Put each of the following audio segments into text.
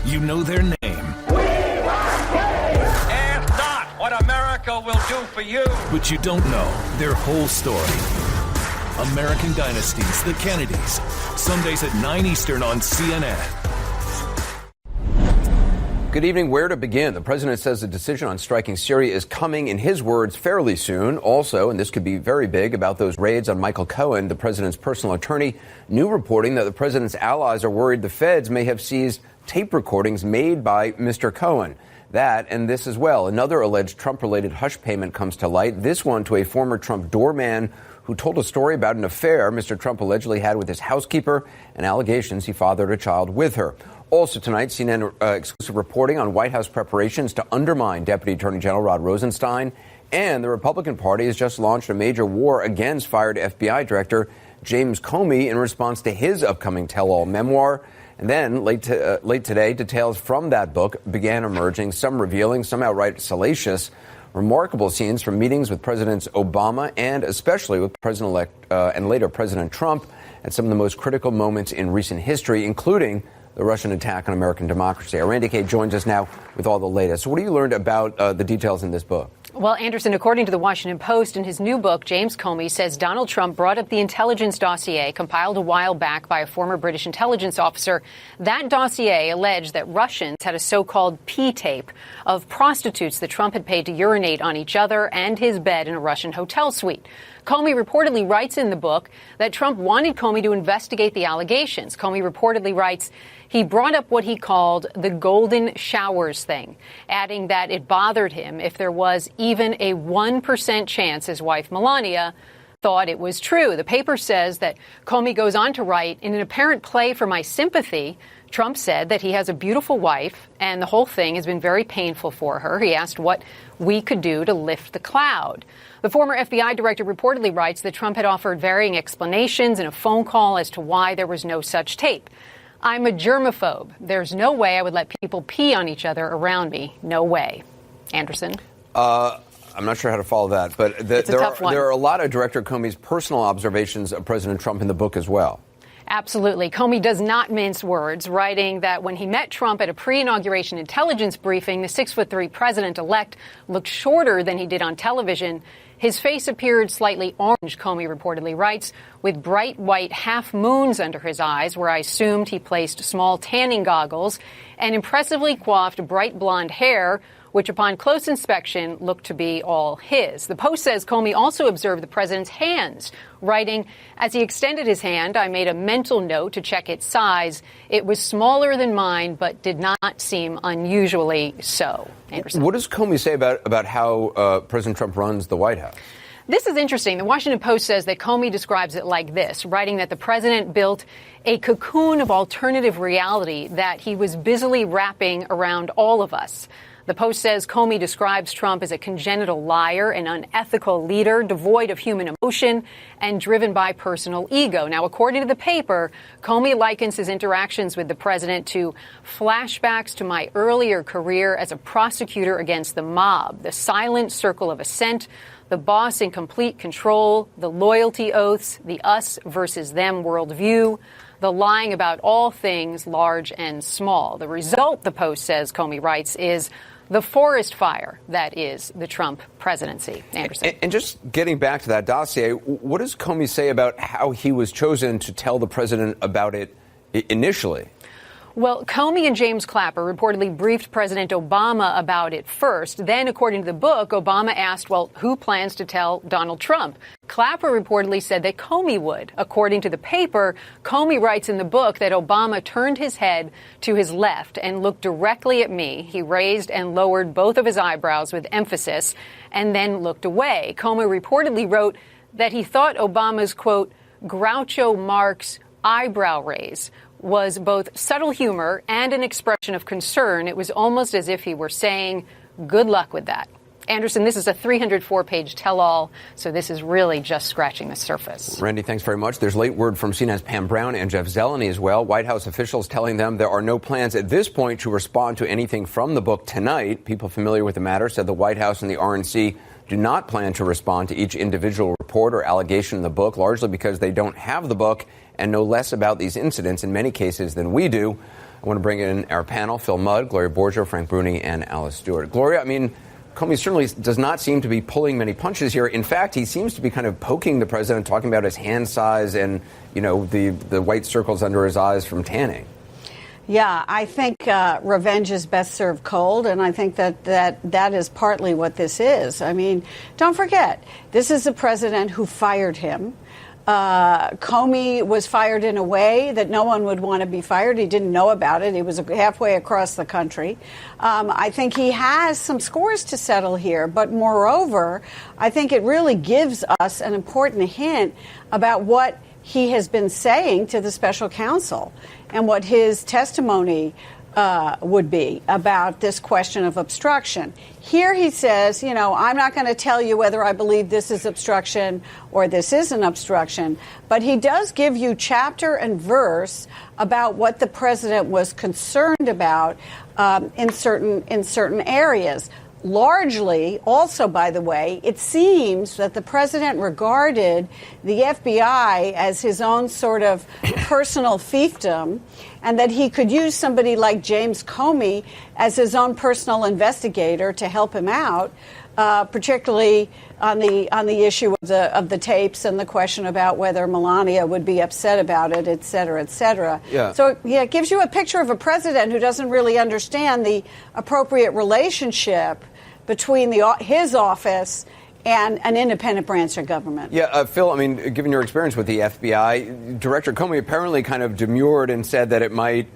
You know their name. Ask not what America will do for you. But you don't know their whole story. American Dynasties, The Kennedys. Sundays at 9 Eastern on CNN. Good evening. Where to begin? The president says the decision on striking Syria is coming, in his words, fairly soon. Also, and this could be very big, about those raids on Michael Cohen, the president's personal attorney. New reporting that the president's allies are worried the feds may have seized tape recordings made by Mr. Cohen. That and this as well. Another alleged Trump-related hush payment comes to light, this one to a former Trump doorman who told a story about an affair Mr. Trump allegedly had with his housekeeper and allegations he fathered a child with her. Also tonight, CNN exclusive reporting on White House preparations to undermine Deputy Attorney General Rod Rosenstein. And the Republican Party has just launched a major war against fired FBI Director James Comey in response to his upcoming tell-all memoir. And then late today, details from that book began emerging, some revealing, some outright salacious. Remarkable scenes from meetings with Presidents Obama and especially with President-elect and later President Trump at some of the most critical moments in recent history, including the Russian attack on American democracy. Randy Kay joins us now with all the latest. So what have you learned about the details in this book? Well, Anderson, according to the Washington Post, in his new book, James Comey says Donald Trump brought up the intelligence dossier compiled a while back by a former British intelligence officer. That dossier alleged that Russians had a so-called P-tape of prostitutes that Trump had paid to urinate on each other and his bed in a Russian hotel suite. Comey reportedly writes in the book that Trump wanted Comey to investigate the allegations. Comey reportedly writes he brought up what he called the golden showers thing, adding that it bothered him if there was even a 1% chance his wife Melania thought it was true. The paper says that Comey goes on to write, in an apparent play for my sympathy, Trump said that he has a beautiful wife and the whole thing has been very painful for her. He asked what we could do to lift the cloud. The former FBI director reportedly writes that Trump had offered varying explanations in a phone call as to why there was no such tape. I'm a germaphobe. There's no way I would let people pee on each other around me. No way. Anderson? I'm not sure how to follow that, but there are a lot of Director Comey's personal observations of President Trump in the book as well. Absolutely. Comey does not mince words, writing that when he met Trump at a pre-inauguration intelligence briefing, the 6'3" president-elect looked shorter than he did on television. His face appeared slightly orange, Comey reportedly writes, with bright white half moons under his eyes, where I assumed he placed small tanning goggles, and impressively coiffed bright blonde hair, which upon close inspection looked to be all his. The Post says Comey also observed the president's hands, writing, as he extended his hand, I made a mental note to check its size. It was smaller than mine, but did not seem unusually so. Anderson. What does Comey say about how President Trump runs the White House? This is interesting. The Washington Post says that Comey describes it like this, writing that the president built a cocoon of alternative reality that he was busily wrapping around all of us. The Post says Comey describes Trump as a congenital liar, an unethical leader, devoid of human emotion, and driven by personal ego. Now, according to the paper, Comey likens his interactions with the president to flashbacks to my earlier career as a prosecutor against the mob, the silent circle of assent, the boss in complete control, the loyalty oaths, the us versus them worldview, the lying about all things large and small. The result, the Post says, Comey writes, is the forest fire that is the Trump presidency. Anderson. And just getting back to that dossier, what does Comey say about how he was chosen to tell the president about it initially? Well, Comey and James Clapper reportedly briefed President Obama about it first. Then, according to the book, Obama asked, well, who plans to tell Donald Trump? Clapper reportedly said that Comey would. According to the paper, Comey writes in the book that Obama turned his head to his left and looked directly at me. He raised and lowered both of his eyebrows with emphasis and then looked away. Comey reportedly wrote that he thought Obama's, quote, Groucho Marx eyebrow raise was both subtle humor and an expression of concern. It was almost as if he were saying, good luck with that. Anderson, this is a 304-page tell-all, so this is really just scratching the surface. Randy, thanks very much. There's late word from CNN's Pam Brown and Jeff Zeleny as well. White House officials telling them there are no plans at this point to respond to anything from the book tonight. People familiar with the matter said the White House and the RNC do not plan to respond to each individual report or allegation in the book, largely because they don't have the book and know less about these incidents in many cases than we do. I want to bring in our panel, Phil Mudd, Gloria Borgio, Frank Bruni, and Alice Stewart. Gloria, I mean, Comey certainly does not seem to be pulling many punches here. In fact, he seems to be kind of poking the president, talking about his hand size and, you know, the white circles under his eyes from tanning. Yeah, I think revenge is best served cold, and I think that is partly what this is. I mean, don't forget, this is a president who fired him. Comey was fired in a way that no one would want to be fired. He didn't know about it. He was halfway across the country. I think he has some scores to settle here. But moreover, I think it really gives us an important hint about what he has been saying to the special counsel and what his testimony would be about this question of obstruction. Here he says, you know, I'm not going to tell you whether I believe this is obstruction or this isn't obstruction, but he does give you chapter and verse about what the president was concerned about in certain areas. Largely, also, by the way, it seems that the president regarded the FBI as his own sort of personal fiefdom, and that he could use somebody like James Comey as his own personal investigator to help him out, particularly on the issue of the tapes and the question about whether Melania would be upset about it, et cetera, et cetera. Yeah. So, yeah, it gives you a picture of a president who doesn't really understand the appropriate relationship between his office and an independent branch of government. Yeah, Phil, I mean, given your experience with the FBI, Director Comey apparently kind of demurred and said that it might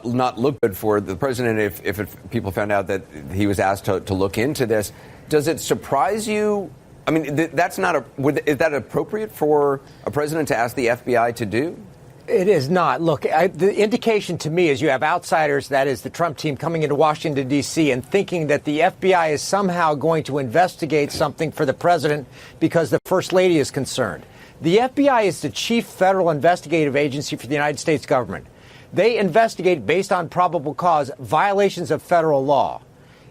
not look good for the president if people found out that he was asked to look into this. Does it surprise you? I mean, is that appropriate for a president to ask the FBI to do? It is not. Look, the indication to me is you have outsiders, that is the Trump team, coming into Washington, D.C. and thinking that the FBI is somehow going to investigate something for the president because the First Lady is concerned. The FBI is the chief federal investigative agency for the United States government. They investigate, based on probable cause, violations of federal law.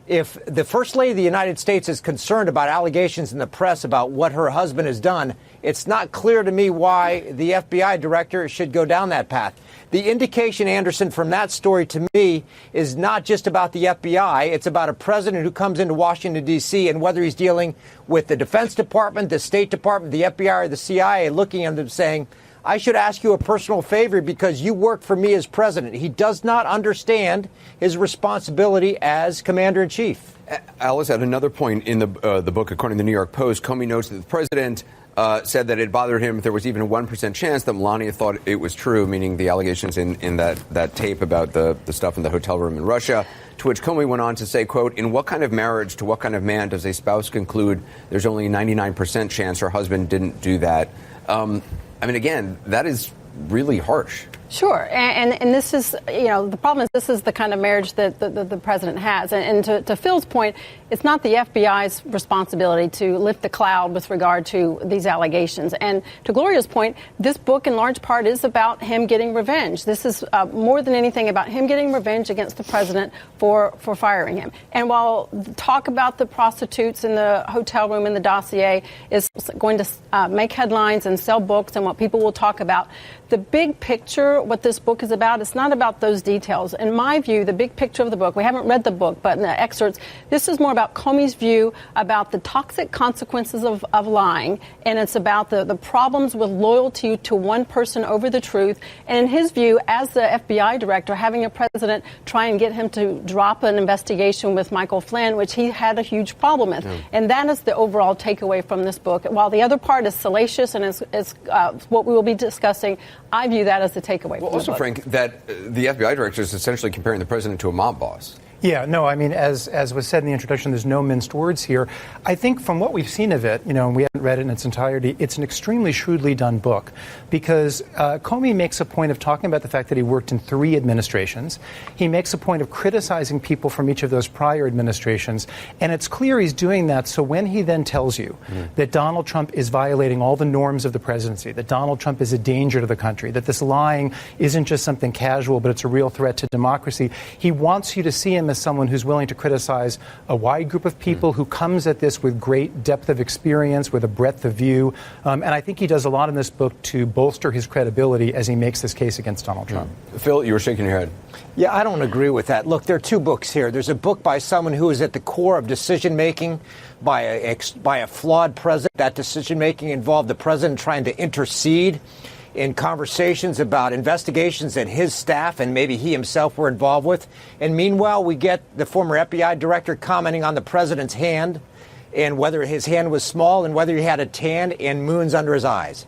If the First Lady of the United States is concerned about allegations in the press about what her husband has done, it's not clear to me why the FBI director should go down that path. The indication, Anderson, from that story to me is not just about the FBI. It's about a president who comes into Washington, D.C., and whether he's dealing with the Defense Department, the State Department, the FBI, or the CIA, looking at them saying, I should ask you a personal favor because you work for me as president. He does not understand his responsibility as commander-in-chief. Alice, at another point in the book, according to the New York Post, Comey notes that the president said that it bothered him if there was even a 1% chance that Melania thought it was true, meaning the allegations in that tape about the stuff in the hotel room in Russia, to which Comey went on to say, quote, in what kind of marriage to what kind of man does a spouse conclude there's only a 99% chance her husband didn't do that? I mean, again, that is really harsh. Sure. And this is, you know, the problem is this is the kind of marriage that the president has. And to Phil's point, it's not the FBI's responsibility to lift the cloud with regard to these allegations. And to Gloria's point, this book in large part is about him getting revenge. This is more than anything about him getting revenge against the president for firing him. And while talk about the prostitutes in the hotel room in the dossier is going to make headlines and sell books and what people will talk about, the big picture, what this book is about, it's not about those details. In my view, the big picture of the book, we haven't read the book, but in the excerpts, this is more about Comey's view about the toxic consequences of lying, and it's about the problems with loyalty to one person over the truth. And in his view, as the FBI director, having a president try and get him to drop an investigation with Michael Flynn, which he had a huge problem with. Mm. And that is the overall takeaway from this book. While the other part is salacious and is what we will be discussing, I view that as the takeaway. Well, also, Frank, that the FBI director is essentially comparing the president to a mob boss. Yeah, no, I mean, as was said in the introduction, there's no minced words here. I think from what we've seen of it, you know, and we haven't read it in its entirety, it's an extremely shrewdly done book because Comey makes a point of talking about the fact that he worked in 3 administrations. He makes a point of criticizing people from each of those prior administrations. And it's clear he's doing that. So when he then tells you that Donald Trump is violating all the norms of the presidency, that Donald Trump is a danger to the country, that this lying isn't just something casual, but it's a real threat to democracy, he wants you to see him as someone who's willing to criticize a wide group of people, who comes at this with great depth of experience, with a breadth of view. And I think he does a lot in this book to bolster his credibility as he makes this case against Donald Trump. Phil, you were shaking your head. Yeah, I don't agree with that. Look, there are two books here. There's a book by someone who is at the core of decision-making by a flawed president. That decision-making involved the president trying to intercede in conversations about investigations that his staff and maybe he himself were involved with. And meanwhile, we get the former FBI director commenting on the president's hand and whether his hand was small and whether he had a tan and moons under his eyes.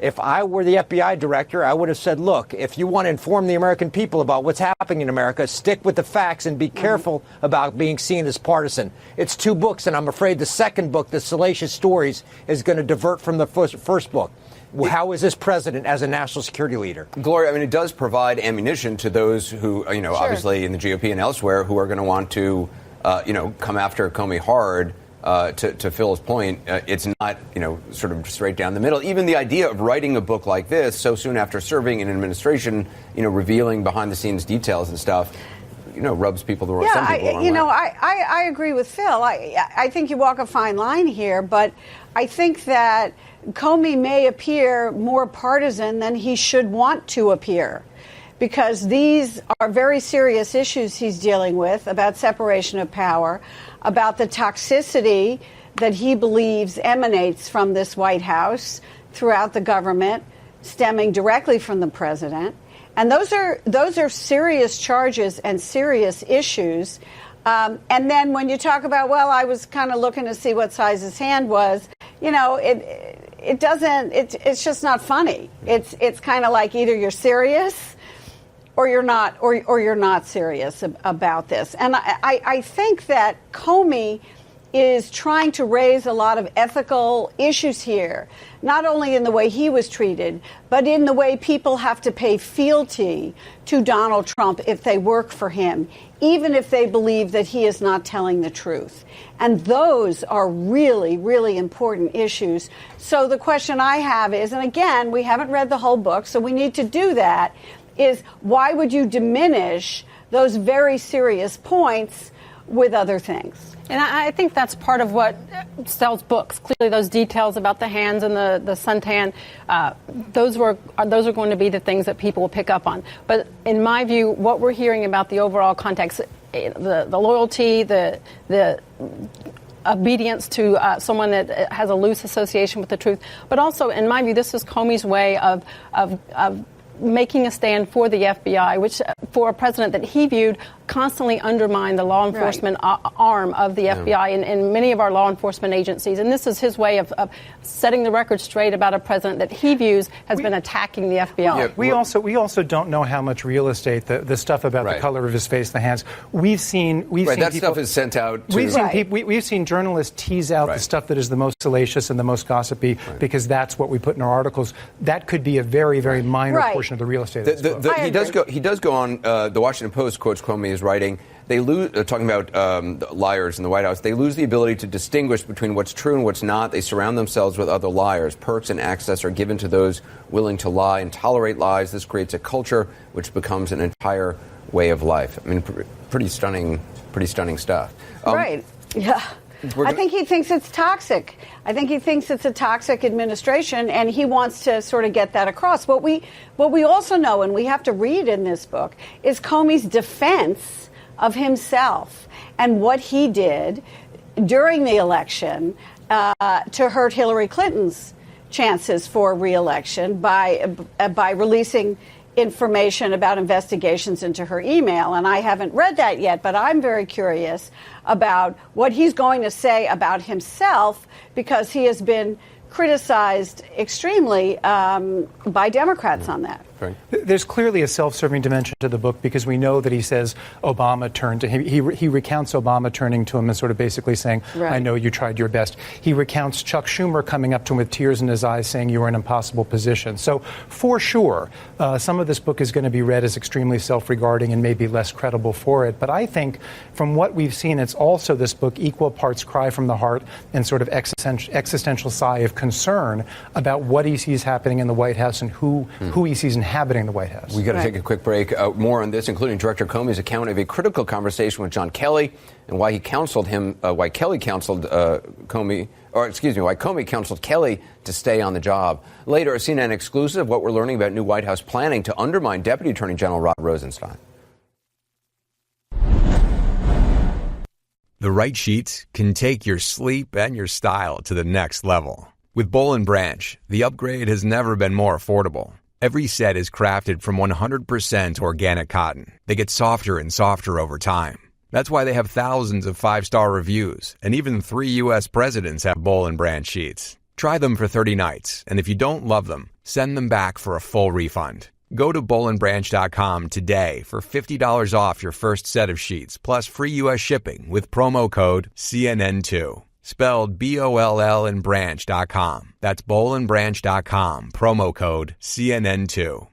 If I were the FBI director, I would have said, look, if you want to inform the American people about what's happening in America, stick with the facts and be careful about being seen as partisan. It's two books, and I'm afraid the second book, The Salacious Stories, is going to divert from the first book. How is this president as a national security leader? Gloria, I mean, it does provide ammunition to those who, sure, obviously in the GOP and elsewhere, who are going to want to, come after Comey hard. To Phil's point, it's not, sort of straight down the middle. Even the idea of writing a book like this so soon after serving in an administration, revealing behind-the-scenes details and stuff, rubs people the wrong way. Some people the wrong way. I agree with Phil. I think you walk a fine line here, but I think that Comey may appear more partisan than he should want to appear, because these are very serious issues he's dealing with about separation of power, about the toxicity that he believes emanates from this White House throughout the government, stemming directly from the president. And those are serious charges and serious issues. And then when you talk about, well, I was kind of looking to see what size his hand was, it's just not funny. It's kind of like either you're serious or you're not, or you're not serious about this. And I think that Comey is trying to raise a lot of ethical issues here, not only in the way he was treated, but in the way people have to pay fealty to Donald Trump if they work for him, even if they believe that he is not telling the truth. And those are really, really important issues. So the question I have is, and again, we haven't read the whole book, so we need to do that, is why would you diminish those very serious points with other things? And I think that's part of what sells books. Clearly, those details about the hands and the suntan, those are going to be the things that people will pick up on. But in my view, what we're hearing about the overall context, the loyalty, the obedience to someone that has a loose association with the truth, but also, in my view, this is Comey's way of making a stand for the FBI, which for a president that he viewed constantly undermined the law enforcement arm of the FBI and many of our law enforcement agencies. And this is his way of setting the record straight about a president that he views has been attacking the FBI. Well, we also don't know how much real estate, the stuff about the color of his face, the hands. We've seen that people, stuff is sent out to... We've seen journalists tease out the stuff that is the most salacious and the most gossipy because that's what we put in our articles. That could be a very, very minor portion of the real estate of this book. He does go on, the Washington Post quotes Comey as writing, they lose, talking about liars in the White House, they lose the ability to distinguish between what's true and what's not. They surround themselves with other liars. Perks and access are given to those willing to lie and tolerate lies. This creates a culture which becomes an entire way of life. I mean, pretty stunning stuff. Right. Yeah. I think he thinks it's toxic. I think he thinks it's a toxic administration, and he wants to sort of get that across. What we also know, and we have to read in this book, is Comey's defense of himself and what he did during the election to hurt Hillary Clinton's chances for re-election by releasing information about investigations into her email. And I haven't read that yet, but I'm very curious about what he's going to say about himself, because he has been criticized extremely by Democrats on that. Right. There's clearly a self-serving dimension to the book, because we know that he says Obama turned to him. He recounts Obama turning to him and sort of basically saying, I know you tried your best. He recounts Chuck Schumer coming up to him with tears in his eyes saying you were in an impossible position. So for sure, some of this book is going to be read as extremely self-regarding and maybe less credible for it. But I think from what we've seen, it's also this book equal parts cry from the heart and sort of existential sigh of concern about what he sees happening in the White House and who he sees inhabiting the White House. We got to take a quick break. More on this, including Director Comey's account of a critical conversation with John Kelly and why he counseled him, why Comey counseled Kelly to stay on the job. Later, a CNN exclusive, what we're learning about new White House planning to undermine Deputy Attorney General Rod Rosenstein. The right sheets can take your sleep and your style to the next level. With Boll & Branch, the upgrade has never been more affordable. Every set is crafted from 100% organic cotton. They get softer and softer over time. That's why they have thousands of 5-star reviews, and even 3 U.S. presidents have Boll & Branch sheets. Try them for 30 nights, and if you don't love them, send them back for a full refund. Go to bollandbranch.com today for $50 off your first set of sheets, plus free U.S. shipping with promo code CNN2. Spelled B-O-L-L and branch.com. That's bollandbranch.com, promo code CNN2.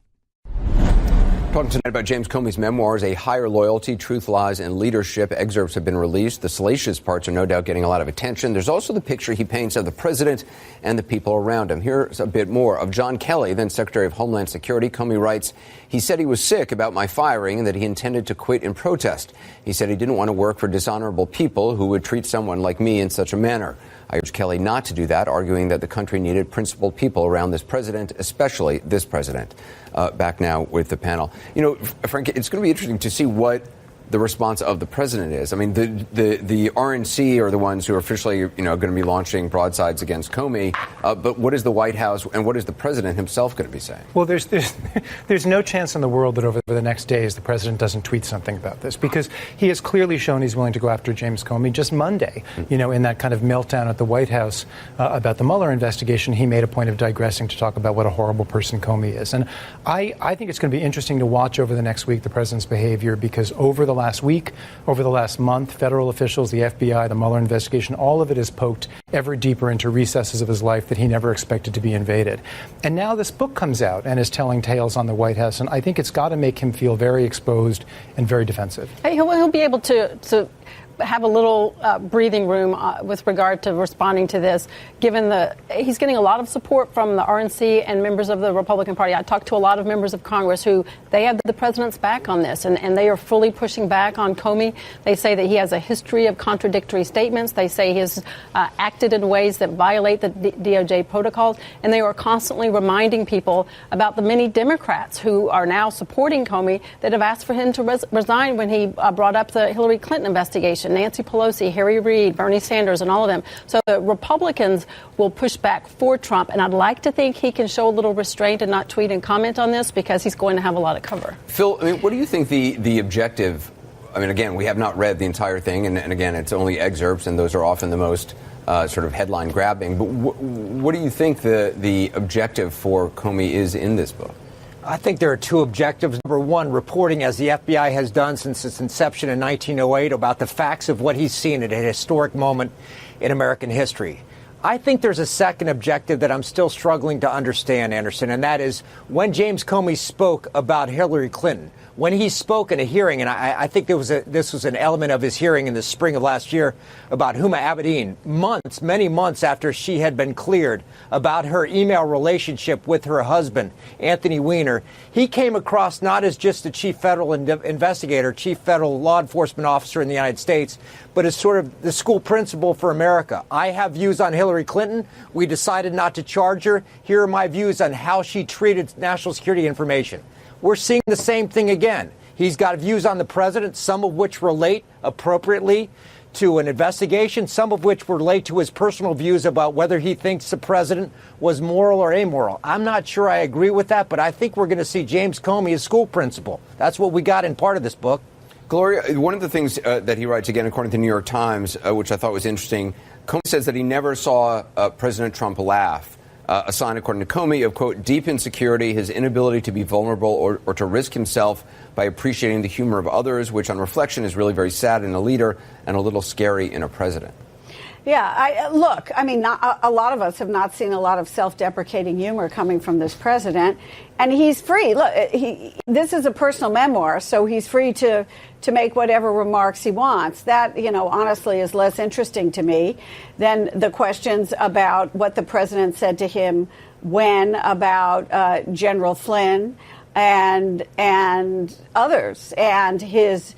Talking tonight about James Comey's memoirs, A Higher Loyalty, Truth, Lies, and Leadership. Excerpts have been released. The salacious parts are no doubt getting a lot of attention. There's also the picture he paints of the president and the people around him. Here's a bit more of John Kelly, then Secretary of Homeland Security. Comey writes, he said he was sick about my firing and that he intended to quit in protest. He said he didn't want to work for dishonorable people who would treat someone like me in such a manner. I urged Kelly not to do that, arguing that the country needed principled people around this president, especially this president. Back now with the panel. You know, Frank, it's going to be interesting to see what the response of the president is. I mean, the RNC are the ones who are officially, going to be launching broadsides against Comey. But what is the White House and what is the president himself going to be saying? Well, there's no chance in the world that over the next days the president doesn't tweet something about this, because he has clearly shown he's willing to go after James Comey. Just Monday, in that kind of meltdown at the White House about the Mueller investigation, he made a point of digressing to talk about what a horrible person Comey is. And I think it's going to be interesting to watch over the next week the president's behavior, because over the last week, over the last month, federal officials, the FBI, the Mueller investigation, all of it has poked ever deeper into recesses of his life that he never expected to be invaded. And now this book comes out and is telling tales on the White House, and I think it's got to make him feel very exposed and very defensive. He'll be able to have a little breathing room with regard to responding to this, given he's getting a lot of support from the RNC and members of the Republican Party. I talked to a lot of members of Congress who they have the president's back on this, and they are fully pushing back on Comey. They say that he has a history of contradictory statements. They say he has acted in ways that violate the DOJ protocols, and they are constantly reminding people about the many Democrats who are now supporting Comey that have asked for him to resign when he brought up the Hillary Clinton investigation. Nancy Pelosi, Harry Reid, Bernie Sanders, and all of them. So the Republicans will push back for Trump, and I'd like to think he can show a little restraint and not tweet and comment on this, because he's going to have a lot of cover. Phil, what do you think the objective? I mean, again, we have not read the entire thing, and again, it's only excerpts, and those are often the most sort of headline grabbing. But what do you think the objective for Comey is in this book? I think there are two objectives. Number one, reporting, as the FBI has done since its inception in 1908, about the facts of what he's seen at a historic moment in American history. I think there's a second objective that I'm still struggling to understand, Anderson, and that is when James Comey spoke about Hillary Clinton. When he spoke in a hearing, and I think this was an element of his hearing in the spring of last year about Huma Abedin, many months after she had been cleared about her email relationship with her husband, Anthony Weiner, he came across not as just a chief federal investigator, chief federal law enforcement officer in the United States, but as sort of the school principal for America. I have views on Hillary Clinton. We decided not to charge her. Here are my views on how she treated national security information. We're seeing the same thing again. He's got views on the president, some of which relate appropriately to an investigation, some of which relate to his personal views about whether he thinks the president was moral or amoral. I'm not sure I agree with that, but I think we're going to see James Comey as school principal. That's what we got in part of this book. Gloria, one of the things that he writes, again, according to the New York Times, which I thought was interesting, Comey says that he never saw President Trump laugh. A sign, according to Comey, of, quote, deep insecurity, his inability to be vulnerable or to risk himself by appreciating the humor of others, which on reflection is really very sad in a leader and a little scary in a president. Yeah, look, I mean, a lot of us have not seen a lot of self-deprecating humor coming from this president, and he's free. Look, this is a personal memoir, so he's free to make whatever remarks he wants. That, honestly is less interesting to me than the questions about what the president said to him when about General Flynn, and others, and his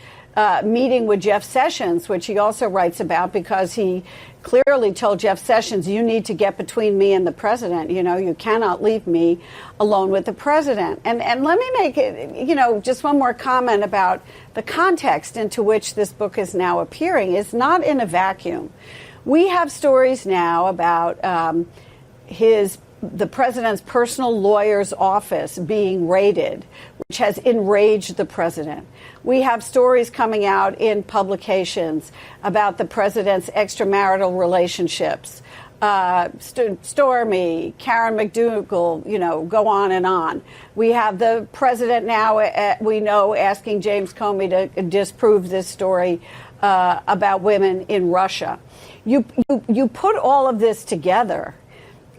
meeting with Jeff Sessions, which he also writes about, because he clearly told Jeff Sessions, you need to get between me and the president. You cannot leave me alone with the president. And let me make it, just one more comment about the context into which this book is now appearing. It's not in a vacuum. We have stories now about the president's personal lawyer's office being raided, which has enraged the president. We have stories coming out in publications about the president's extramarital relationships. Stormy, Karen McDougal, go on and on. We have the president now, we know, asking James Comey to disprove this story about women in Russia. You put all of this together,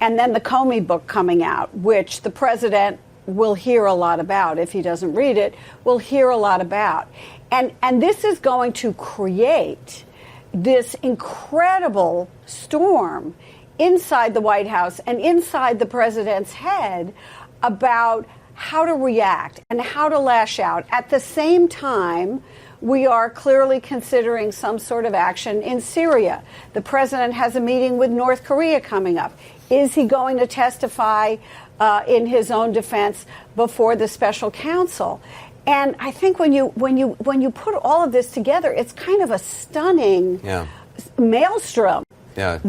and then the Comey book coming out, which the president will hear a lot about. If he doesn't read it, will hear a lot about. And this is going to create this incredible storm inside the White House and inside the president's head about how to react and how to lash out. At the same time, we are clearly considering some sort of action in Syria. The president has a meeting with North Korea coming up. Is he going to testify in his own defense before the special counsel? And I think when you put all of this together, it's kind of a stunning maelstrom. Yeah.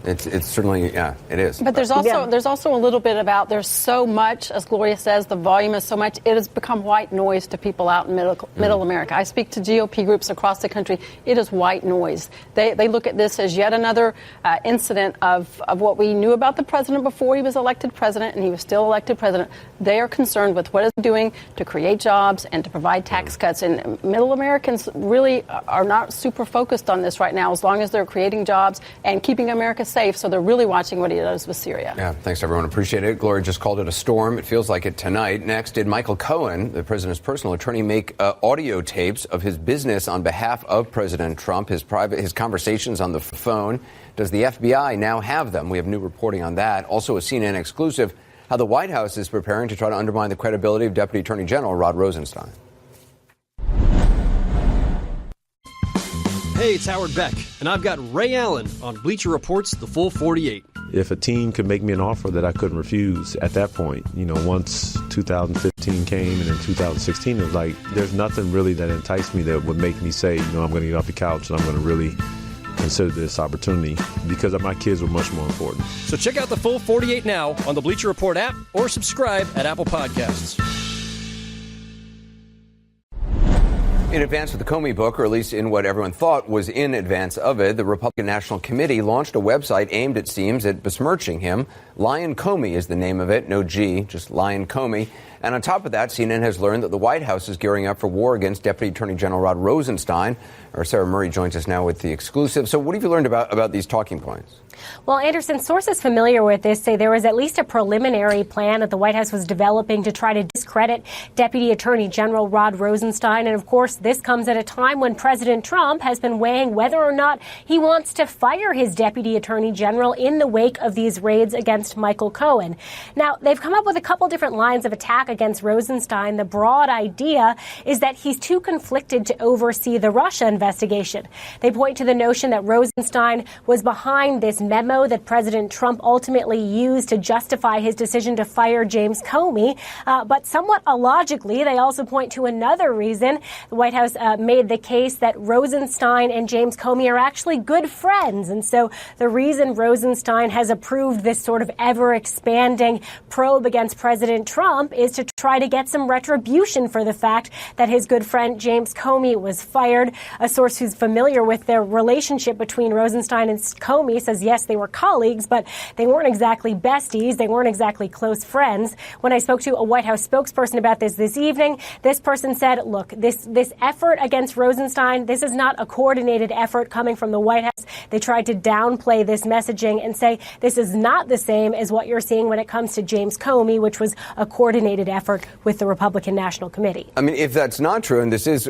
It's certainly, it is. But there's also a little bit about, there's so much, as Gloria says, the volume is so much, it has become white noise to people out in middle America. I speak to GOP groups across the country. It is white noise. They look at this as yet another incident of what we knew about the president before he was elected president, and he was still elected president. They are concerned with what it's doing to create jobs and to provide tax cuts. And middle Americans really are not super focused on this right now, as long as they're creating jobs and keeping America safe. So they're really watching what he does with Syria. Yeah, thanks, everyone. Appreciate it. Gloria just called it a storm. It feels like it tonight. Next, did Michael Cohen, the president's personal attorney, make audio tapes of his business on behalf of President Trump, his conversations on the phone? Does the FBI now have them? We have new reporting on that. Also, a CNN exclusive, how the White House is preparing to try to undermine the credibility of Deputy Attorney General Rod Rosenstein. Hey, it's Howard Beck, and I've got Ray Allen on Bleacher Report's The Full 48. If a team could make me an offer that I couldn't refuse at that point, once 2015 came and in 2016, it was like there's nothing really that enticed me that would make me say, I'm going to get off the couch and I'm going to really consider this opportunity, because my kids were much more important. So check out The Full 48 now on the Bleacher Report app or subscribe at Apple Podcasts. In advance of the Comey book, or at least in what everyone thought was in advance of it, the Republican National Committee launched a website aimed, it seems, at besmirching him. Lion Comey is the name of it. No G, just Lion Comey. And on top of that, CNN has learned that the White House is gearing up for war against Deputy Attorney General Rod Rosenstein. Our Sarah Murray joins us now with the exclusive. So what have you learned about these talking points? Well, Anderson, sources familiar with this say there was at least a preliminary plan that the White House was developing to try to discredit Deputy Attorney General Rod Rosenstein. And of course, this comes at a time when President Trump has been weighing whether or not he wants to fire his Deputy Attorney General in the wake of these raids against Michael Cohen. Now, they've come up with a couple different lines of attack against Rosenstein. The broad idea is that he's too conflicted to oversee the Russia investigation. They point to the notion that Rosenstein was behind this memo that President Trump ultimately used to justify his decision to fire James Comey. But somewhat illogically, they also point to another reason. The White House made the case that Rosenstein and James Comey are actually good friends. And so the reason Rosenstein has approved this sort of ever-expanding probe against President Trump is to try to get some retribution for the fact that his good friend James Comey was fired. A source who's familiar with their relationship between Rosenstein and Comey says, yes, they were colleagues, but they weren't exactly besties. They weren't exactly close friends. When I spoke to a White House spokesperson about this evening, this person said, look, this effort against Rosenstein, this is not a coordinated effort coming from the White House. They tried to downplay this messaging and say this is not the same as what you're seeing when it comes to James Comey, which was a coordinated effort with the Republican National Committee. I mean, if that's not true, and this is,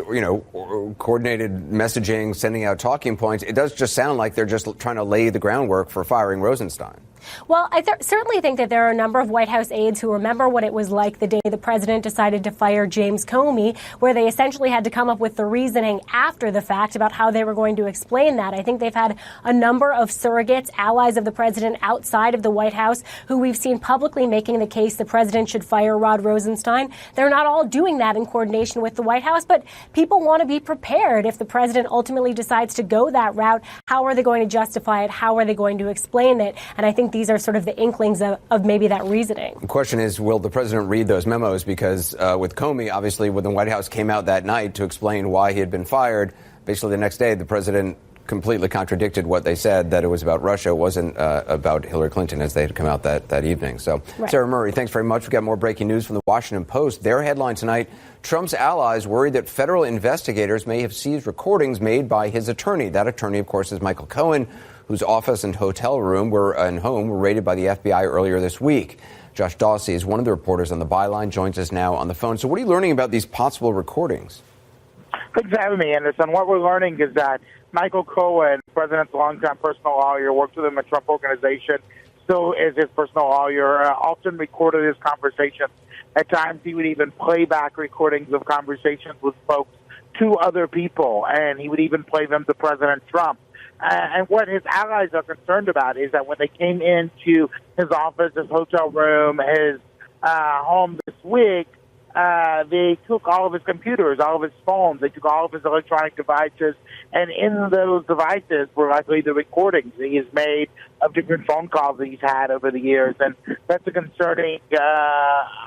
coordinated messaging, sending out talking points, it does just sound like they're just trying to lay the groundwork for firing Rosenstein. Well, I certainly think that there are a number of White House aides who remember what it was like the day the president decided to fire James Comey, where they essentially had to come up with the reasoning after the fact about how they were going to explain that. I think they've had a number of surrogates, allies of the president outside of the White House, who we've seen publicly making the case the president should fire Rod Rosenstein. They're not all doing that in coordination with the White House, but people want to be prepared if the president ultimately decides to go that route. How are they going to justify it? How are they going to explain it? And I think these are sort of the inklings of maybe that reasoning. The question is, will the president read those memos? Because with Comey, obviously, when the White House came out that night to explain why he had been fired, basically the next day, the president completely contradicted what they said, that it was about Russia. It wasn't about Hillary Clinton, as they had come out that evening. So, right. Sarah Murray, thanks very much. We've got more breaking news from the Washington Post. Their headline tonight, Trump's allies worried that federal investigators may have seized recordings made by his attorney. That attorney, of course, is Michael Cohen, whose office and hotel room and home were raided by the FBI earlier this week. Josh Dossier is one of the reporters on the byline, joins us now on the phone. So what are you learning about these possible recordings? Thanks for having me, Anderson. What we're learning is that Michael Cohen, the president's longtime personal lawyer, worked with him at Trump Organization, still is his personal lawyer, often recorded his conversations. At times, he would even play back recordings of conversations with folks to other people, and he would even play them to President Trump. And what his allies are concerned about is that when they came into his office, his hotel room, his home this week, they took all of his computers, all of his phones, they took all of his electronic devices, and in those devices were likely the recordings that he's made of different phone calls that he's had over the years. And that's a concerning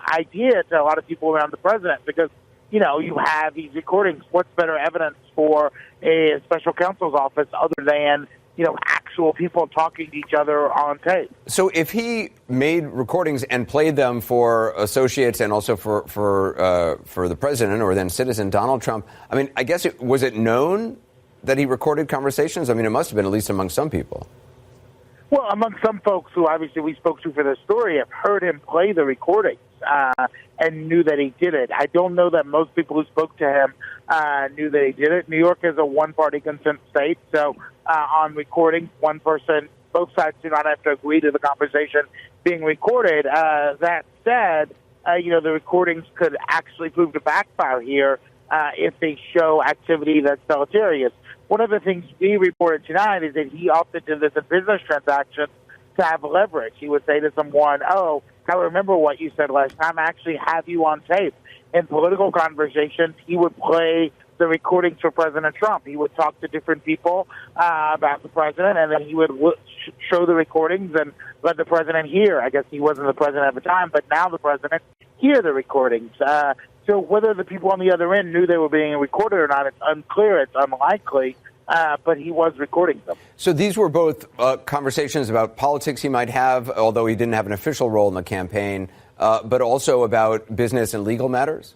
idea to a lot of people around the president because, you know, you have these recordings. What's better evidence for a special counsel's office other than, you know, actual people talking to each other on tape? So if he made recordings and played them for associates and also for the president or then citizen Donald Trump, I mean, I guess was it known that he recorded conversations? I mean, it must have been, at least among some people. Well, among some folks who obviously we spoke to for this story have heard him play the recordings and knew that he did it. I don't know that most people who spoke to him knew that he did it. New York is a one-party consent state, so on recordings, one person, both sides do not have to agree to the conversation being recorded. That said, you know, the recordings could actually prove to backfire here if they show activity that's deleterious. One of the things we reported tonight is that he often did this in business transactions to have leverage. He would say to someone, oh, I remember what you said last time. I actually have you on tape. In political conversations, he would play the recordings for President Trump. He would talk to different people about the president, and then he would show the recordings and let the president hear. I guess he wasn't the president at the time, but now the president hear the recordings. So whether the people on the other end knew they were being recorded or not, it's unclear. It's unlikely. But he was recording them. So these were both conversations about politics he might have, although he didn't have an official role in the campaign, but also about business and legal matters?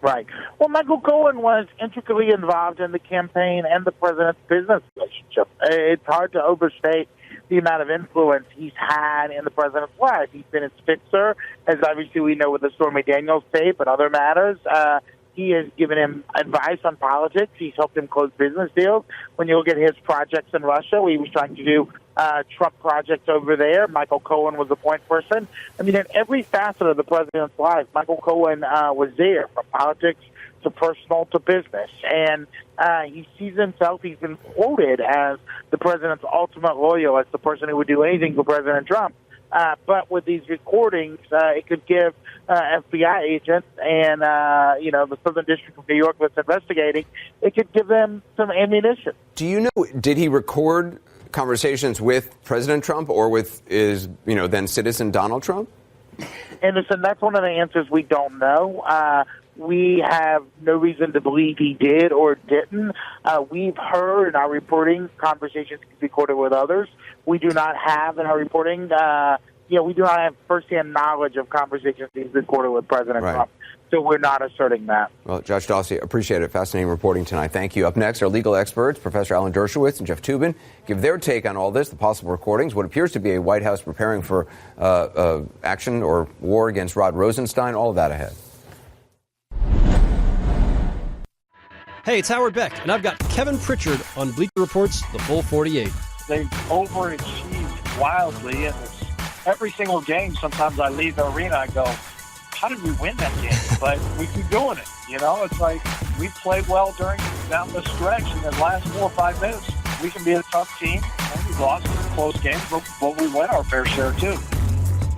Right. Well, Michael Cohen was intricately involved in the campaign and the president's business relationship. It's hard to overstate the amount of influence he's had in the president's life. He's been his fixer, as obviously we know with the Stormy Daniels tape and other matters. He has given him advice on politics. He's helped him close business deals. When you look at his projects in Russia, he was trying to do Trump projects over there. Michael Cohen was the point person. I mean, in every facet of the president's life, Michael Cohen was there, from politics to personal to business. And he sees himself, he's been quoted as the president's ultimate loyalist, the person who would do anything for President Trump. But with these recordings, it could give FBI agents and, you know, the Southern District of New York that's investigating, it could give them some ammunition. Do you know, did he record conversations with President Trump or with his, you know, then citizen Donald Trump? Anderson, that's one of the answers we don't know. We have no reason to believe he did or didn't. We've heard in our reporting conversations recorded with others. We do not have in our reporting, we do not have firsthand knowledge of conversations he's recorded with President Trump. So we're not asserting that. Well, Josh Dossier, appreciate it. Fascinating reporting tonight. Thank you. Up next, our legal experts, Professor Alan Dershowitz and Jeff Toobin, give their take on all this, the possible recordings, what appears to be a White House preparing for action or war against Rod Rosenstein, all of that ahead. Hey, it's Howard Beck, and I've got Kevin Pritchard on Bleacher Report's The Full 48. They've overachieved wildly, and every single game, sometimes I leave the arena, I go, how did we win that game? But we keep doing it. It's like we played well down the stretch in the last 4 or 5 minutes. We can be a tough team, and we've lost close games, but we win our fair share, too.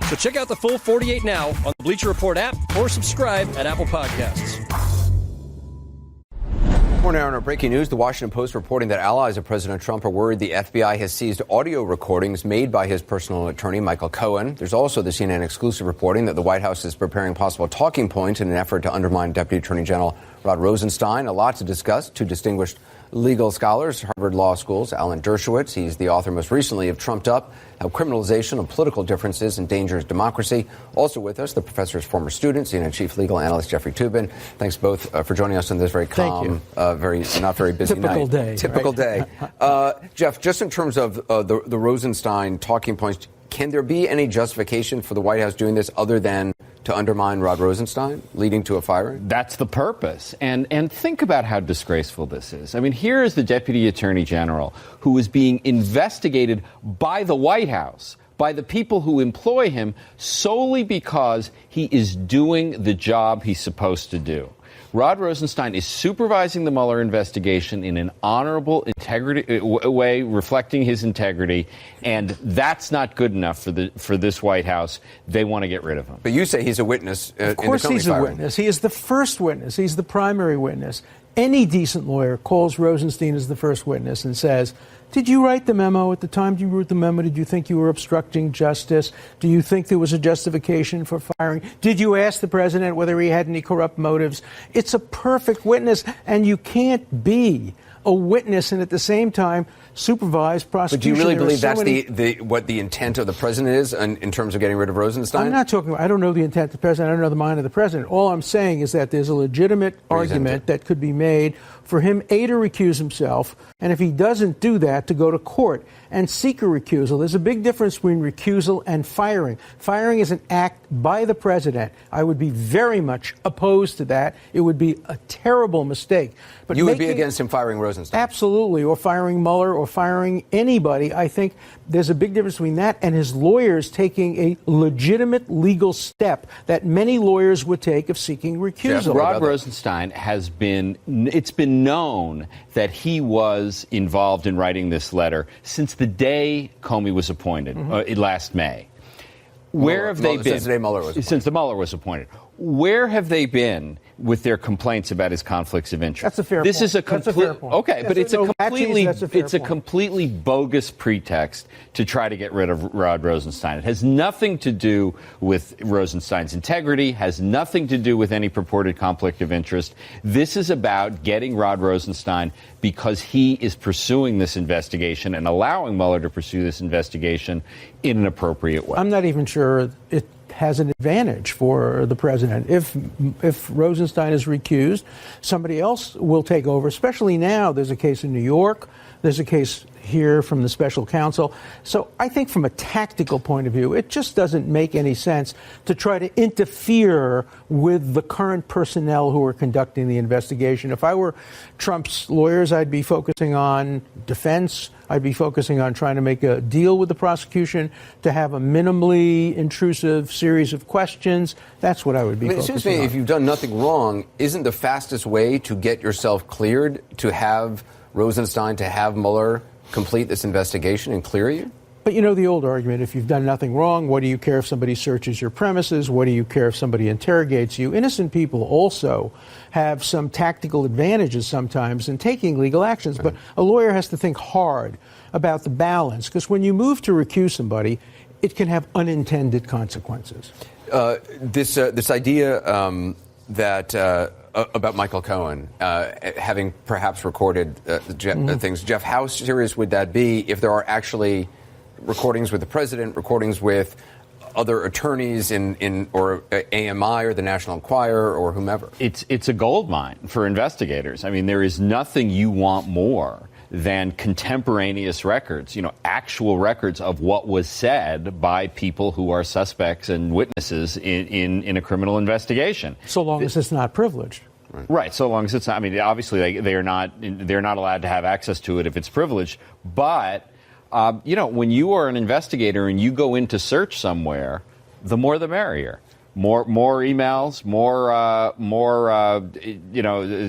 So check out the full 48 now on the Bleacher Report app or subscribe at Apple Podcasts. More now in our breaking news, the Washington Post reporting that allies of President Trump are worried the FBI has seized audio recordings made by his personal attorney, Michael Cohen. There's also the CNN exclusive reporting that the White House is preparing possible talking points in an effort to undermine Deputy Attorney General Rod Rosenstein. A lot to discuss. Two distinguished legal scholars, Harvard Law School's Alan Dershowitz. He's the author most recently of Trumped Up, How Criminalization of Political Differences Endangers Democracy. Also with us, the professor's former student, CNN Chief Legal Analyst Jeffrey Toobin. Thanks both for joining us on this very calm, not very busy night. Typical day. Jeff, just in terms of the Rosenstein talking points, can there be any justification for the White House doing this other than to undermine Rod Rosenstein, leading to a firing? That's the purpose. And think about how disgraceful this is. I mean, here is the Deputy Attorney General who is being investigated by the White House, by the people who employ him, solely because he is doing the job he's supposed to do. Rod Rosenstein is supervising the Mueller investigation in an honorable way, reflecting his integrity, and that's not good enough for this White House. They want to get rid of him. But you say he's a witness. Of course he's a witness. He is the first witness. He's the primary witness. Any decent lawyer calls Rosenstein as the first witness and says, did you write the memo? At the time you wrote the memo, did you think you were obstructing justice? Do you think there was a justification for firing? Did you ask the president whether he had any corrupt motives? It's a perfect witness, and you can't be a witness and at the same time supervise prosecution. But do you really believe that's what the intent of the president is in terms of getting rid of Rosenstein? I'm not talking. I don't know the intent of the president. I don't know the mind of the president. All I'm saying is that there's a legitimate argument that could be made for him, A, to recuse himself, and if he doesn't do that, to go to court and seek a recusal. There's a big difference between recusal and firing. Firing is an act by the president. I would be very much opposed to that. It would be a terrible mistake. But you would be against him firing Rosenstein? Absolutely, or firing Mueller, or firing anybody. I think there's a big difference between that and his lawyers taking a legitimate legal step that many lawyers would take of seeking recusal. Rod Rosenstein it's been known that he was involved in writing this letter since the day Comey was appointed, last May. Where have they been? Since the day Mueller was appointed. Since the Mueller was appointed. Where have they been with their complaints about his conflicts of interest? That's a fair point. This is a complete okay, but it's a completely bogus pretext to try to get rid of Rod Rosenstein. It has nothing to do with Rosenstein's integrity, has nothing to do with any purported conflict of interest. This is about getting Rod Rosenstein because he is pursuing this investigation and allowing Mueller to pursue this investigation in an appropriate way. I'm not even sure it has an advantage for the president. If Rosenstein is recused, somebody else will take over, especially now. There's a case in New York. There's a case here from the special counsel. So I think from a tactical point of view, it just doesn't make any sense to try to interfere with the current personnel who are conducting the investigation. If I were Trump's lawyers, I'd be focusing on defense. I'd be focusing on trying to make a deal with the prosecution to have a minimally intrusive series of questions. That's what I would be focusing on. It seems to me if you've done nothing wrong, isn't the fastest way to get yourself cleared to have Rosenstein, to have Mueller complete this investigation and clear you? But you know the old argument, if you've done nothing wrong, what do you care if somebody searches your premises? What do you care if somebody interrogates you? Innocent people also have some tactical advantages sometimes in taking legal actions. But a lawyer has to think hard about the balance, because when you move to recuse somebody, it can have unintended consequences. This idea that about Michael Cohen having perhaps recorded things. Jeff, how serious would that be if there are actually recordings with the president, recordings with other attorneys or AMI or the National Enquirer or whomever? It's a gold mine for investigators. I mean, there is nothing you want more than contemporaneous records, actual records of what was said by people who are suspects and witnesses in a criminal investigation. So long as it's not privileged. Right. So long as it's not. I mean, obviously they're not allowed to have access to it if it's privileged. But when you are an investigator and you go in to search somewhere, the more the merrier. More emails, more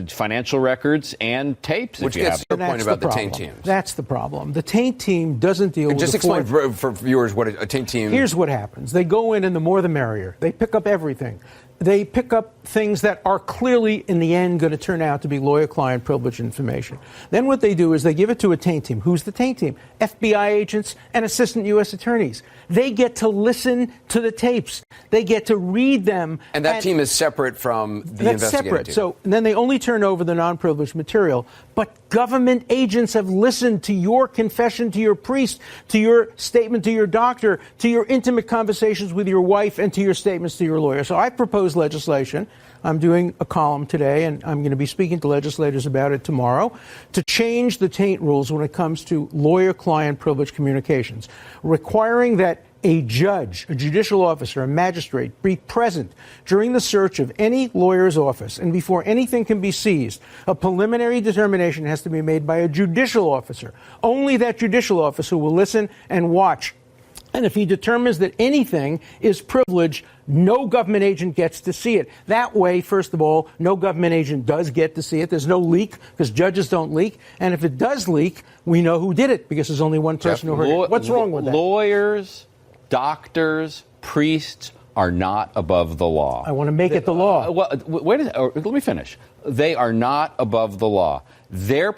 financial records and tapes. Which gets to your point about the taint teams. That's the problem. The taint team doesn't deal with. Just explain for viewers what a taint team. Here's what happens: they go in, and the more the merrier. They pick up everything. They pick up things that are clearly, in the end, going to turn out to be lawyer-client privilege information. Then what they do is they give it to a taint team. Who's the taint team? FBI agents and assistant U.S. attorneys. They get to listen to the tapes. They get to read them. And that team is separate from the investigative separate. team. So and then they only turn over the non-privileged material. But government agents have listened to your confession to your priest, to your statement to your doctor, to your intimate conversations with your wife, and to your statements to your lawyer. So I propose legislation. I'm doing a column today, and I'm going to be speaking to legislators about it tomorrow, to change the taint rules when it comes to lawyer-client privilege communications, requiring that a judge, a judicial officer, a magistrate be present during the search of any lawyer's office, and before anything can be seized, a preliminary determination has to be made by a judicial officer. Only that judicial officer will listen and watch. And if he determines that anything is privileged, no government agent gets to see it. That way, first of all, no government agent does get to see it. There's no leak because judges don't leak. And if it does leak, we know who did it because there's only one person who heard it. What's wrong with that? Lawyers, doctors, priests are not above the law. I want to make it the law. Let me finish. They are not above the law. Their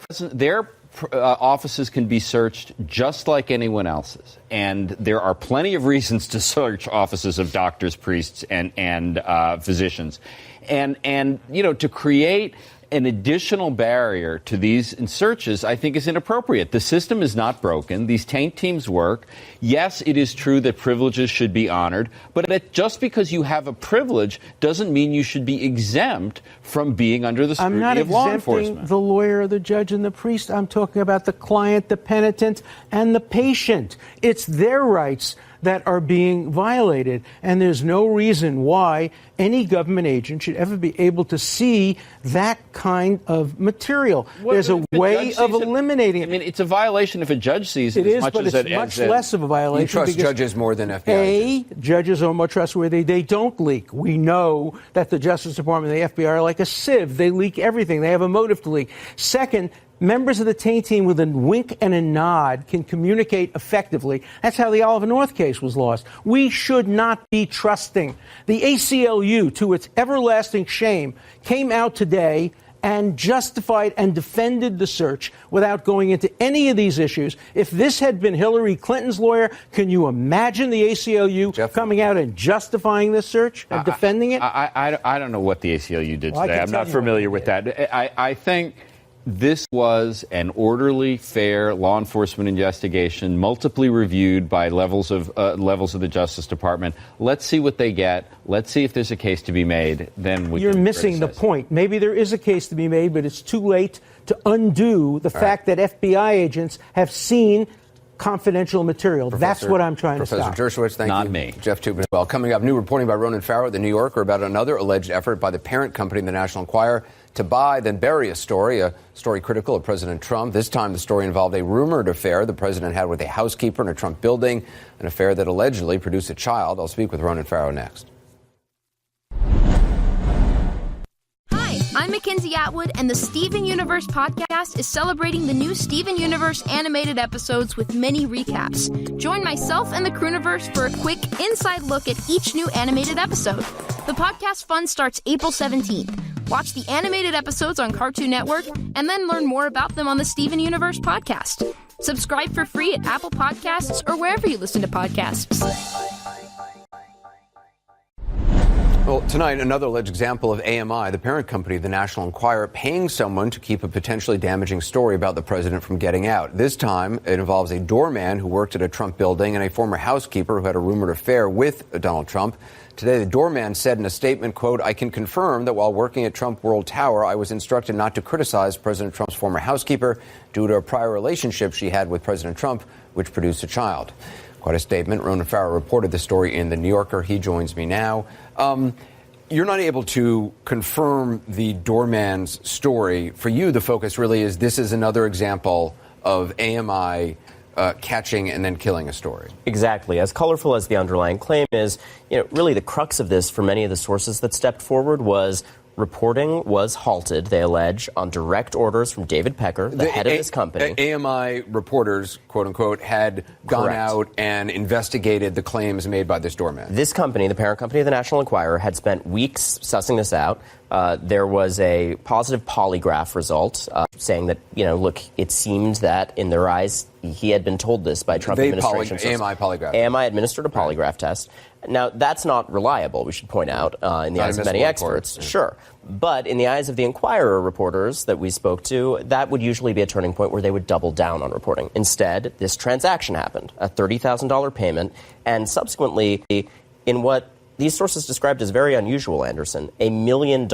offices can be searched just like anyone else's. And there are plenty of reasons to search offices of doctors, priests, and physicians. And to create an additional barrier to these searches, I think, is inappropriate. The system is not broken. These taint teams work. Yes, it is true that privileges should be honored, but just because you have a privilege doesn't mean you should be exempt from being under the scrutiny of law enforcement. I'm not exempting the lawyer, the judge, and the priest. I'm talking about the client, the penitent, and the patient. It's their rights that are being violated. And there's no reason why any government agent should ever be able to see that kind of material. There's a way of eliminating it. I mean, it's a violation if a judge sees it. It is, but it's much less of a violation. You trust judges more than FBI. Judges are more trustworthy. They don't leak. We know that the Justice Department and the FBI are like a sieve. They leak everything. They have a motive to leak. Second, members of the taint team with a wink and a nod can communicate effectively. That's how the Oliver North case was lost. We should not be trusting. The ACLU, to its everlasting shame, came out today and justified and defended the search without going into any of these issues. If this had been Hillary Clinton's lawyer, can you imagine the ACLU coming out and justifying this search and defending it? I don't know what the ACLU did today. I'm not familiar with that. I think this was an orderly, fair law enforcement investigation, multiply reviewed by levels of the Justice Department. Let's see what they get. Let's see if there's a case to be made. Then we You're missing the point. Maybe there is a case to be made, but it's too late to undo the fact that FBI agents have seen confidential material. That's what I'm trying to stop. Professor Dershowitz, thank you. Not me. Jeff Toobin as well. Coming up, new reporting by Ronan Farrow at The New Yorker about another alleged effort by the parent company, the National Enquirer, to buy, then bury a story critical of President Trump. This time the story involved a rumored affair the president had with a housekeeper in a Trump building, an affair that allegedly produced a child. I'll speak with Ronan Farrow next. I'm Mackenzie Atwood, and the Steven Universe podcast is celebrating the new Steven Universe animated episodes with many recaps. Join myself and the Crewniverse for a quick inside look at each new animated episode. The podcast fun starts April 17th. Watch the animated episodes on Cartoon Network, and then learn more about them on the Steven Universe podcast. Subscribe for free at Apple Podcasts or wherever you listen to podcasts. Well, tonight, another alleged example of AMI, the parent company of the National Enquirer, paying someone to keep a potentially damaging story about the president from getting out. This time, it involves a doorman who worked at a Trump building and a former housekeeper who had a rumored affair with Donald Trump. Today, the doorman said in a statement, quote, "I can confirm that while working at Trump World Tower, I was instructed not to criticize President Trump's former housekeeper due to a prior relationship she had with President Trump, which produced a child." Quite a statement. Ronan Farrow reported the story in The New Yorker. He joins me now. You're not able to confirm the doorman's story. For you, the focus really is this is another example of AMI catching and then killing a story. Exactly. As colorful as the underlying claim is, really the crux of this for many of the sources that stepped forward was reporting was halted, they allege, on direct orders from David Pecker, the head of this company. AMI reporters, quote unquote, had gone out and investigated the claims made by this doorman. This company, the parent company of the National Enquirer, had spent weeks sussing this out. There was a positive polygraph result saying that, look, it seemed that in their eyes he had been told this by Trump administration. AMI polygraph. AMI administered a polygraph test. Now, that's not reliable, we should point out, in the eyes of many experts. Sure. But in the eyes of the Enquirer reporters that we spoke to, that would usually be a turning point where they would double down on reporting. Instead, this transaction happened, a $30,000 payment, and subsequently, in what these sources described as very unusual, Anderson, $1 million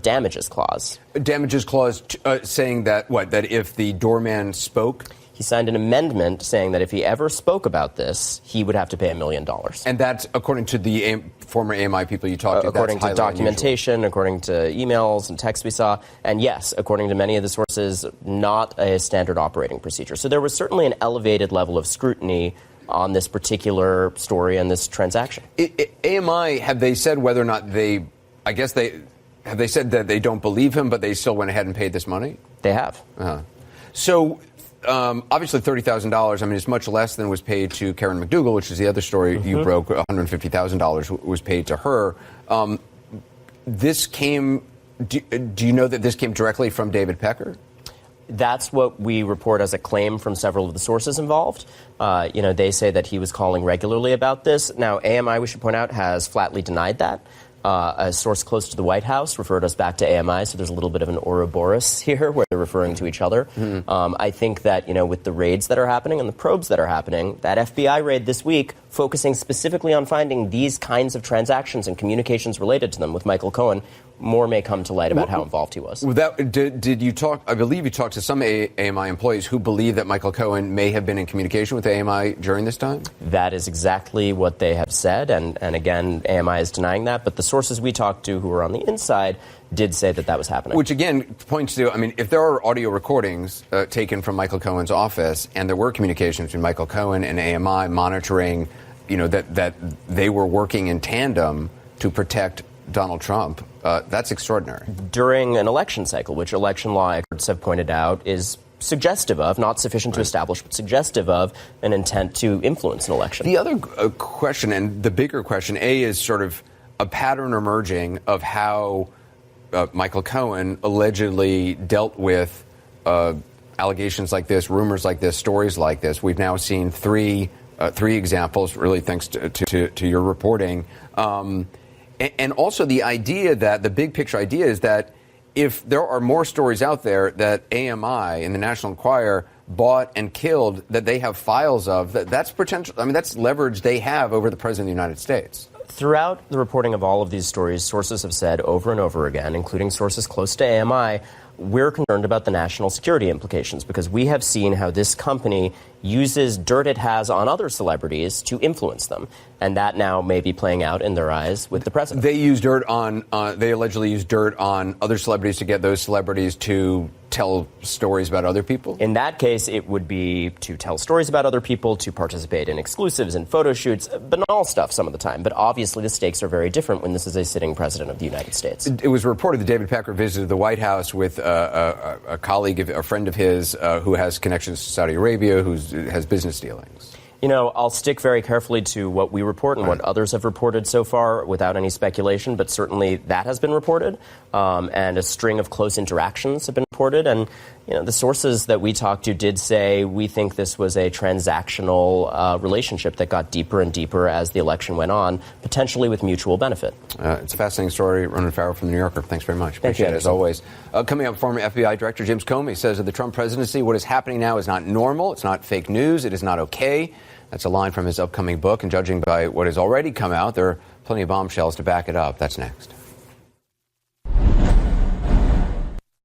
damages clause. A damages clause saying that, that if the doorman spoke? He signed an amendment saying that if he ever spoke about this, he would have to pay $1 million. And that's according to the former AMI people you talked to? According to documentation, according to emails and texts we saw. And yes, according to many of the sources, not a standard operating procedure. So there was certainly an elevated level of scrutiny on this particular story and this transaction. AMI, have they said whether or not have they said that they don't believe him, but they still went ahead and paid this money? They have. So obviously $30,000, I mean, it's much less than was paid to Karen McDougal, which is the other story you broke. $150,000 was paid to her. This came, do you know that this came directly from David Pecker? That's what we report as a claim from several of the sources involved. They say that he was calling regularly about this. Now, AMI, we should point out, has flatly denied that. A source close to the White House referred us back to AMI, so there's a little bit of an Ouroboros here where they're referring to each other. I think that, with the raids that are happening and the probes that are happening, that FBI raid this week focusing specifically on finding these kinds of transactions and communications related to them with Michael Cohen, more may come to light about how involved he was. Did you talk, I believe you talked to some AMI employees who believe that Michael Cohen may have been in communication with AMI during this time? That is exactly what they have said, and again, AMI is denying that, but the sources we talked to who were on the inside did say that was happening. Which again points to, if there are audio recordings taken from Michael Cohen's office, and there were communications between Michael Cohen and AMI monitoring, that they were working in tandem to protect Donald Trump, that's extraordinary. During an election cycle, which election law experts have pointed out is suggestive of, not sufficient to establish, but suggestive of an intent to influence an election. The other question, and the bigger question, is sort of a pattern emerging of how Michael Cohen allegedly dealt with allegations like this, rumors like this, stories like this. We've now seen three examples, really thanks to your reporting. And also the idea that the big picture idea is that if there are more stories out there that AMI and the National Enquirer bought and killed that they have files of, that's potential. That's leverage they have over the President of the United States. Throughout the reporting of all of these stories, sources have said over and over again, including sources close to AMI, we're concerned about the national security implications because we have seen how this company uses dirt it has on other celebrities to influence them. And that now may be playing out in their eyes with the president. They allegedly use dirt on other celebrities to get those celebrities to tell stories about other people? In that case, it would be to tell stories about other people, to participate in exclusives and photo shoots, banal stuff some of the time. But obviously the stakes are very different when this is a sitting president of the United States. It was reported that David Pecker visited the White House with a colleague, a friend of his who has connections to Saudi Arabia, who has business dealings. I'll stick very carefully to what we report and what others have reported so far without any speculation, but certainly that has been reported, and a string of close interactions have been reported. And, the sources that we talked to did say we think this was a transactional relationship that got deeper and deeper as the election went on, potentially with mutual benefit. It's a fascinating story. Ronan Farrow from The New Yorker. Thanks very much. Appreciate it, as always. Coming up, former FBI Director James Comey says of the Trump presidency, what is happening now is not normal. It's not fake news. It is not okay. That's a line from his upcoming book, and judging by what has already come out, there are plenty of bombshells to back it up. That's next.